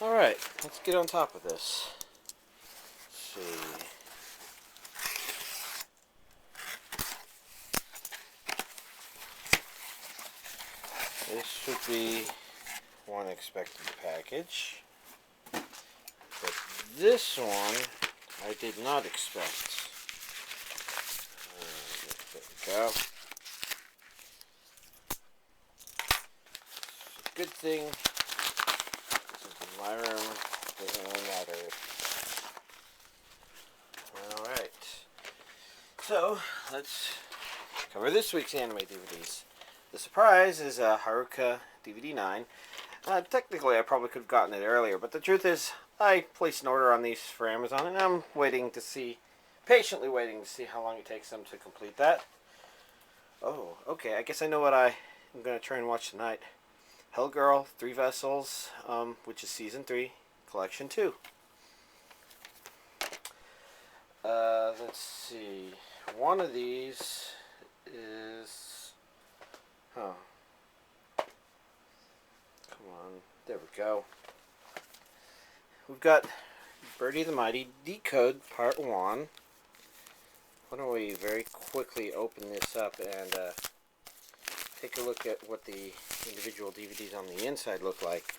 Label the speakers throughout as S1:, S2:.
S1: Alright, let's get on top of this. Let's see. This should be one expected package. But this one I did not expect. There we go. Good thing this is in my room. Doesn't really matter. Alright. So, let's cover this week's anime DVDs. The surprise is Haruka DVD 9. Technically, I probably could have gotten it earlier, but the truth is, I placed an order on these for Amazon, and I'm patiently waiting to see how long it takes them to complete that. Oh, okay, I guess I know what I'm going to try and watch tonight. Hellgirl, Three Vessels, which is Season 3, Collection 2. Let's see. One of these is... Huh. Come on. There we go. We've got Birdy the Mighty, Decode, Part 1. Why don't we very quickly open this up and take a look at what the individual DVDs on the inside look like.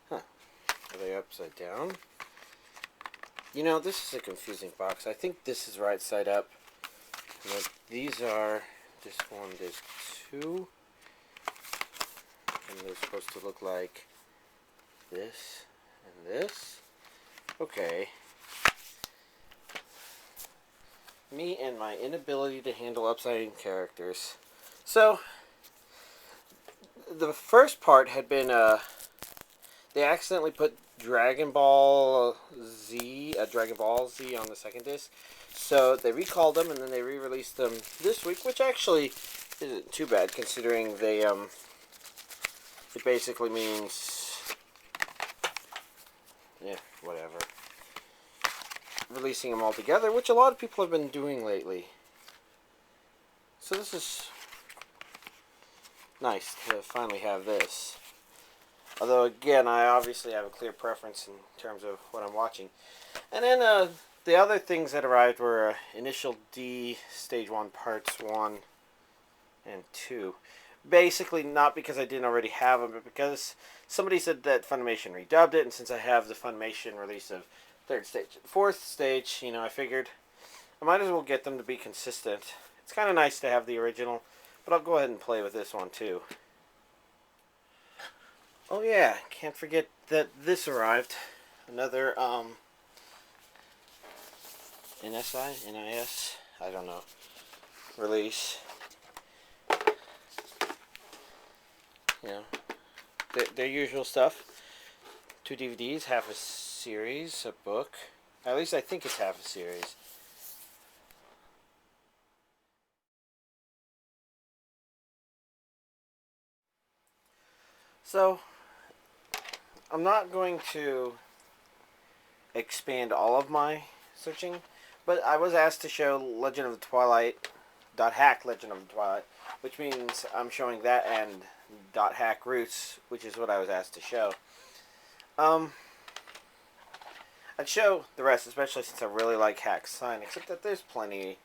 S1: Huh. Are they upside down? You know, this is a confusing box. I think this is right side up. And these are disc 1, disc 2. And they're supposed to look like this and this. Okay. Me and my inability to handle upside down characters. So, the first part had been, they accidentally put Dragon Ball Z on the second disc. So they recalled them and then they re-released them this week, which actually isn't too bad considering they, it basically means, yeah, whatever. Releasing them all together, which a lot of people have been doing lately. So this is nice to finally have this. Although, again, I obviously have a clear preference in terms of what I'm watching. And then the other things that arrived were Initial D, Stage 1, Parts 1 and 2. Basically, not because I didn't already have them, but because somebody said that Funimation redubbed it, and since I have the Funimation release of 3rd stage and 4th stage, you know, I figured I might as well get them to be consistent. It's kind of nice to have the original, but I'll go ahead and play with this one too. Oh yeah, can't forget that this arrived. Another, NIS, I don't know, release. You know, their usual stuff. 2 DVDs, half a series, a book. At least I think it's half a series. So, I'm not going to expand all of my searching, but I was asked to show Legend of the Twilight, .hack Legend of the Twilight, which means I'm showing that and .hack Roots, which is what I was asked to show. I'd show the rest, especially since I really like Hack's Sign, except that there's plenty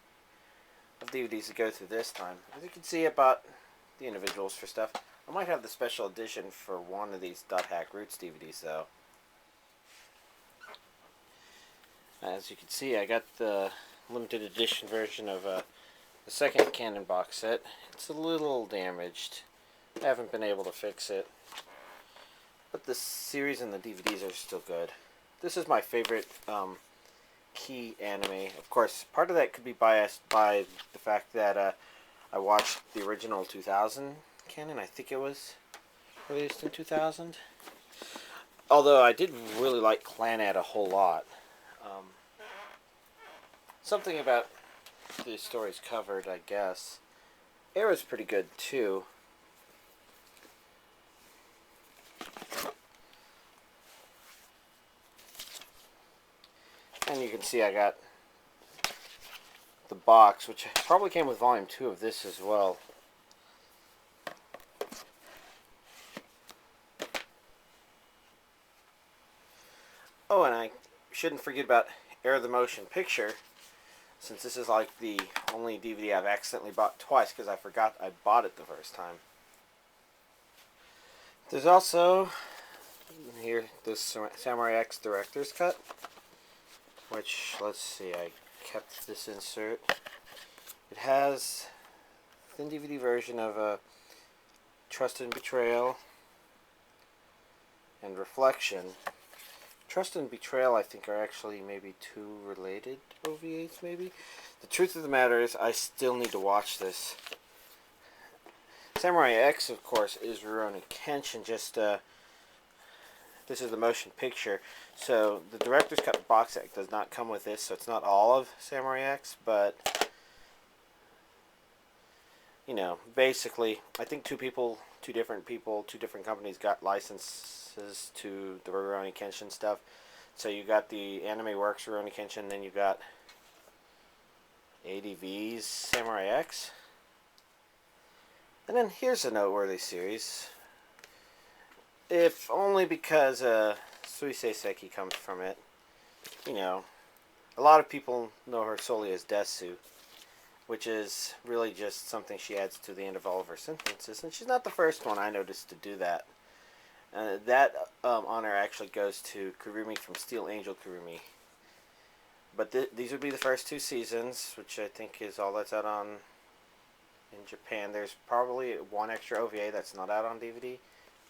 S1: of DVDs to go through this time. As you can see, I bought the individuals for stuff. I might have the special edition for one of these .hack Roots DVDs, though. As you can see, I got the limited edition version of the second Canon box set. It's a little damaged. I haven't been able to fix it. But the series and the DVDs are still good. This is my favorite key anime. Of course, part of that could be biased by the fact that I watched the original 2000 canon. I think it was released in 2000. Although I did really like Clannad a whole lot. Something about the stories covered, I guess. Era's pretty good too. And you can see I got the box, which probably came with volume 2 of this as well. Oh, and I shouldn't forget about Air the Motion Picture, since this is like the only DVD I've accidentally bought twice because I forgot I bought it the first time. There's also here this Samurai X Director's Cut, which, let's see, I kept this insert. It has a thin DVD version of Trust and Betrayal and Reflection. Trust and Betrayal, I think, are actually maybe two related OVAs, maybe? The truth of the matter is, I still need to watch this. Samurai X, of course, is Rurouni Kenshin, just, this is the motion picture. So, the Director's Cut box set does not come with this, so it's not all of Samurai X, but, you know, basically, I think two different companies got licenses to the Rurouni Kenshin stuff. So you got the Anime Works Rurouni Kenshin, then you got ADV's Samurai X. And then here's a noteworthy series. If only because Suisei Seki comes from it. You know, a lot of people know her solely as Desu, which is really just something she adds to the end of all of her sentences. And she's not the first one I noticed to do that. That honor actually goes to Kurumi from Steel Angel Kurumi. But these would be the first two seasons, which I think is all that's out on in Japan. There's probably one extra OVA that's not out on DVD,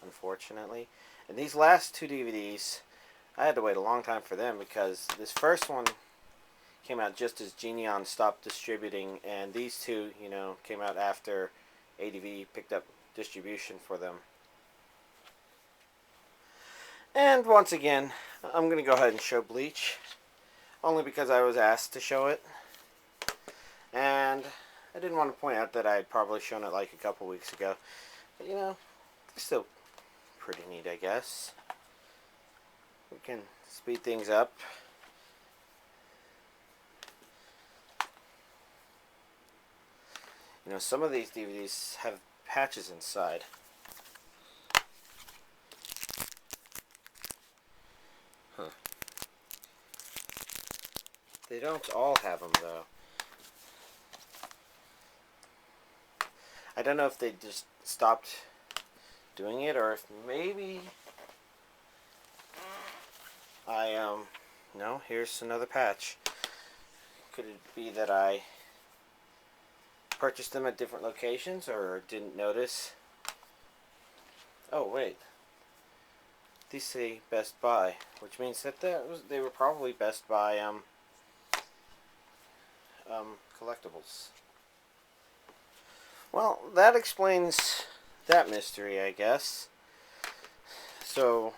S1: unfortunately. And these last two DVDs, I had to wait a long time for them because this first one came out just as Genion stopped distributing, and these two, you know, came out after ADV picked up distribution for them. And once again, I'm going to go ahead and show Bleach, only because I was asked to show it. And I didn't want to point out that I had probably shown it like a couple weeks ago. But, you know, it's still pretty neat, I guess. We can speed things up. You know, some of these DVDs have patches inside. Huh. They don't all have them, though. I don't know if they just stopped doing it, or if maybe no, here's another patch. Could it be that I purchased them at different locations, or didn't notice? Oh, wait. These say Best Buy, which means that they were probably Best Buy, collectibles. Well, that explains that mystery, I guess. So,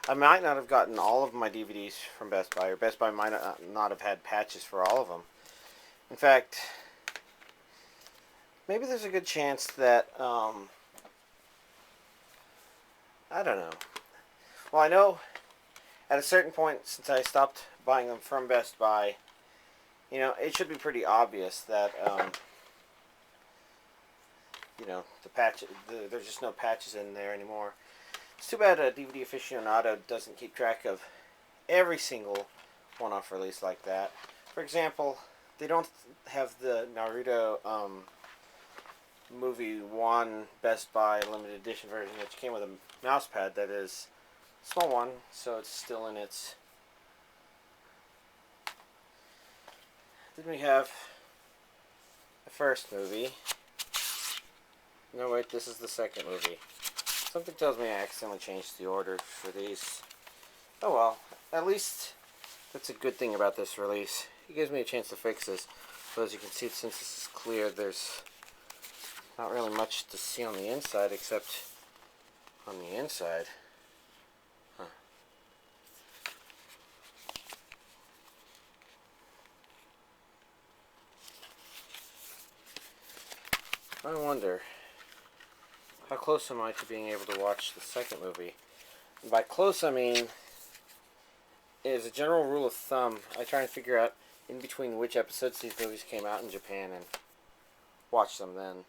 S1: I might not have gotten all of my DVDs from Best Buy, or Best Buy might not have had patches for all of them. In fact, maybe there's a good chance that, I don't know. Well, I know at a certain point, since I stopped buying them from Best Buy, you know, it should be pretty obvious that, you know, there's just no patches in there anymore. It's too bad a DVD aficionado doesn't keep track of every single one-off release like that. For example, they don't have the Naruto movie 1 Best Buy limited edition version, which came with a mouse pad that is a small one, so it's still in its... Then we have the first movie. No, wait, this is the second movie. Something tells me I accidentally changed the order for these. Oh well, at least that's a good thing about this release. It gives me a chance to fix this. But as you can see, since this is clear, there's not really much to see on the inside except on the inside. Huh. I wonder, how close am I to being able to watch the second movie? And by close, I mean, as a general rule of thumb, I try and figure out in between which episodes these movies came out in Japan and watch them then.